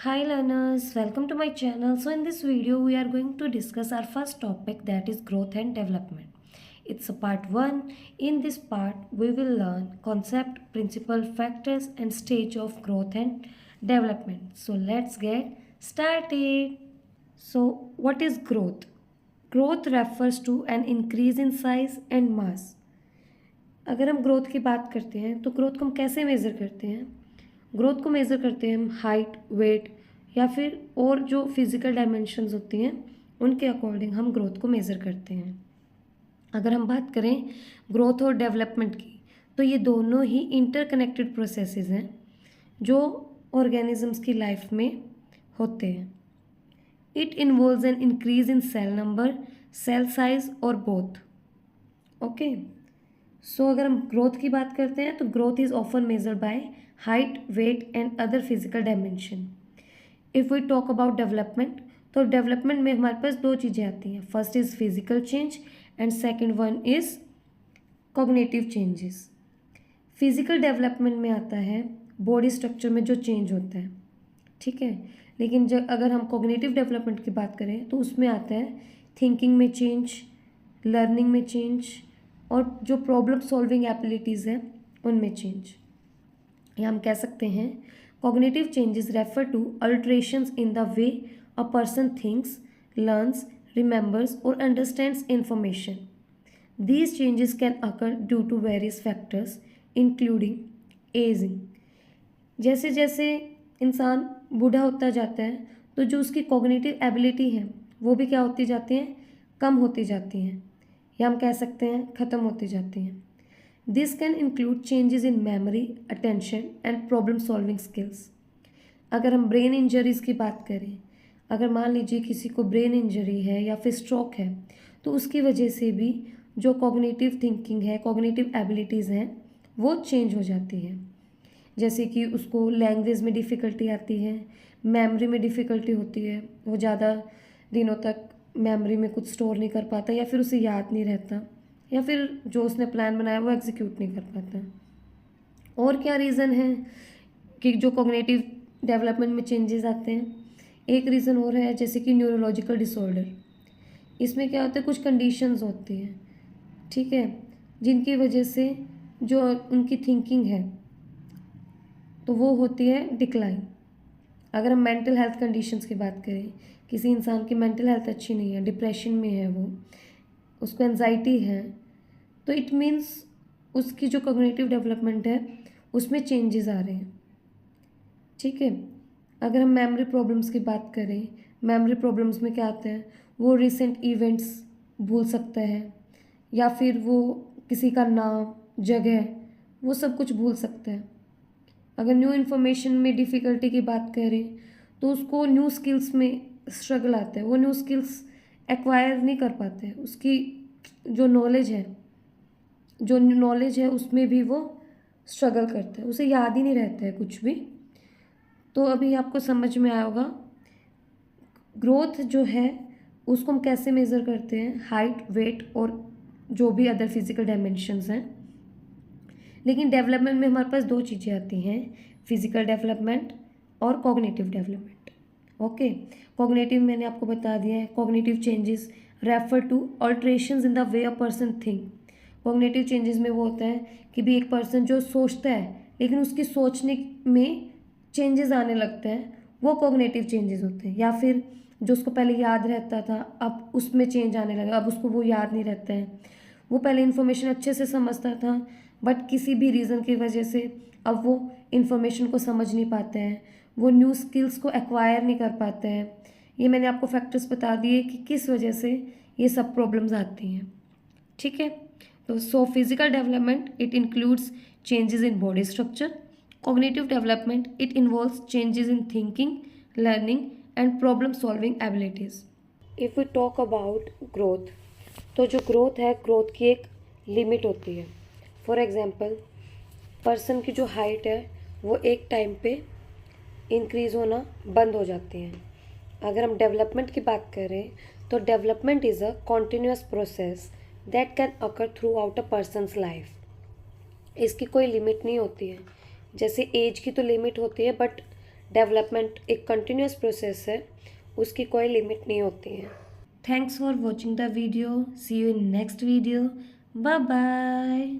Hi learners, welcome to my channel. So in this video we are going to discuss our first topic, that is growth and development. It's a part 1. In this part we will learn concept, principle, factors and stage of growth and development. So let's get started. So what is growth? Growth refers to an increase in size and mass. अगर हम growth की बात करते हैं तो growth को हम कैसे मेज़र करते हैं? ग्रोथ को मेज़र करते हैं हम हाइट, वेट या फिर और जो फिज़िकल डायमेंशंस होती हैं उनके अकॉर्डिंग हम ग्रोथ को मेज़र करते हैं। अगर हम बात करें ग्रोथ और डेवलपमेंट की, तो ये दोनों ही इंटरकनेक्टेड प्रोसेसेस हैं जो ऑर्गेनिजम्स की लाइफ में होते हैं। It involves an increase in cell number, cell size और बोथ। ओके, सो अगर हम ग्रोथ की बात करते हैं तो growth is often measured by height, weight and other physical dimension. If we talk about development, तो डेवलपमेंट में हमारे पास दो चीज़ें आती हैं। First is physical change and second one is cognitive changes. Physical development में आता है बॉडी स्ट्रक्चर में जो चेंज होता है, ठीक है। लेकिन जब अगर हम कॉग्निटिव डेवलपमेंट की बात करें तो उसमें आता है थिंकिंग में चेंज, लर्निंग में चेंज और जो प्रॉब्लम सॉल्विंग एबिलिटीज़ हैं उनमें चेंज। या हम कह सकते हैं cognitive changes refer to alterations in the way a person thinks, learns, remembers और understands information. These changes can occur due to various factors including ageing. जैसे जैसे इंसान बूढ़ा होता जाता है तो जो उसकी कॉग्निटिव एबिलिटी है वो भी क्या होती जाती हैं, कम होती जाती हैं, या हम कह सकते हैं ख़त्म होती जाती हैं। This can include changes in memory, attention and problem solving skills. अगर हम ब्रेन इंजरीज़ की बात करें, अगर मान लीजिए किसी को ब्रेन इंजरी है या फिर स्ट्रोक है, तो उसकी वजह से भी जो कॉग्निटिव थिंकिंग है, कॉग्निटिव एबिलिटीज़ हैं, वो चेंज हो जाती है। जैसे कि उसको लैंग्वेज में डिफ़िकल्टी आती है, मेमोरी में डिफ़िकल्टी होती है, वो ज़्यादा दिनों तक मेमोरी में कुछ स्टोर नहीं कर पाता या फिर उसे याद नहीं रहता, या फिर जो उसने प्लान बनाया वो एग्जीक्यूट नहीं कर पाता। और क्या रीज़न है कि जो कॉग्निटिव डेवलपमेंट में चेंजेस आते हैं? एक रीज़न और है जैसे कि न्यूरोलॉजिकल डिसऑर्डर। इसमें क्या होता है, कुछ कंडीशंस होती हैं, ठीक है, जिनकी वजह से जो उनकी थिंकिंग है तो वो होती है डिक्लाइन। अगर हम मेंटल हेल्थ कंडीशंस की बात करें, किसी इंसान की मेंटल हेल्थ अच्छी नहीं है, डिप्रेशन में है, वो उसको एंजाइटी है, तो इट मीन्स उसकी जो कॉग्निटिव डेवलपमेंट है उसमें चेंजेस आ रहे हैं, ठीक है। अगर हम मेमोरी प्रॉब्लम्स की बात करें, मेमोरी प्रॉब्लम्स में क्या आता है, वो रिसेंट इवेंट्स भूल सकता है, या फिर वो किसी का नाम, जगह, वो सब कुछ भूल सकता है। अगर न्यू इन्फॉर्मेशन में डिफ़िकल्टी की बात करें तो उसको न्यू स्किल्स में स्ट्रगल आता है, वो न्यू स्किल्स एक्वायर नहीं कर पाते हैं, उसकी जो नॉलेज है उसमें भी वो स्ट्रगल करता है, उसे याद ही नहीं रहता है कुछ भी। तो अभी आपको समझ में आया होगा ग्रोथ जो है उसको हम कैसे मेज़र करते हैं, हाइट, वेट और जो भी अदर फिजिकल डायमेंशंस हैं। लेकिन डेवलपमेंट में हमारे पास दो चीज़ें आती हैं, फिजिकल डेवलपमेंट और कॉग्निटिव डेवलपमेंट। ओके, कॉग्निटिव मैंने आपको बता दिया है, cognitive changes refer to alterations in the way a person think. Cognitive changes में वो होता है कि भी एक पर्सन जो सोचता है लेकिन उसकी सोचने में चेंजेस आने लगते हैं, वो कॉग्निटिव चेंजेस होते हैं। या फिर जो उसको पहले याद रहता था अब उसमें चेंज आने लगा, अब उसको वो याद नहीं रहता है। वो पहले इन्फॉर्मेशन अच्छे से समझता था बट किसी भी रीज़न की वजह से अब वो इन्फॉर्मेशन को समझ नहीं पाते हैं, वो न्यू स्किल्स को एक्वायर नहीं कर पाते हैं। ये मैंने आपको फैक्टर्स बता दिए कि किस वजह से ये सब प्रॉब्लम्स आती हैं, ठीक है। तो so physical development it includes changes in body structure, cognitive development it involves changes in thinking, learning and problem solving abilities. If we talk about growth, तो जो ग्रोथ है, ग्रोथ की एक लिमिट होती है। फॉर एग्ज़ाम्पल, पर्सन की जो height है वो एक टाइम पे इंक्रीज़ होना बंद हो जाती है। अगर हम डेवलपमेंट की बात करें तो development is a continuous process that can occur through out a person's life. इसकी कोई लिमिट नहीं होती है। जैसे एज की तो लिमिट होती है बट डेवलपमेंट एक कंटिन्यूस प्रोसेस है, उसकी कोई लिमिट नहीं होती है। Thanks for watching the video, see you in next video, bye bye.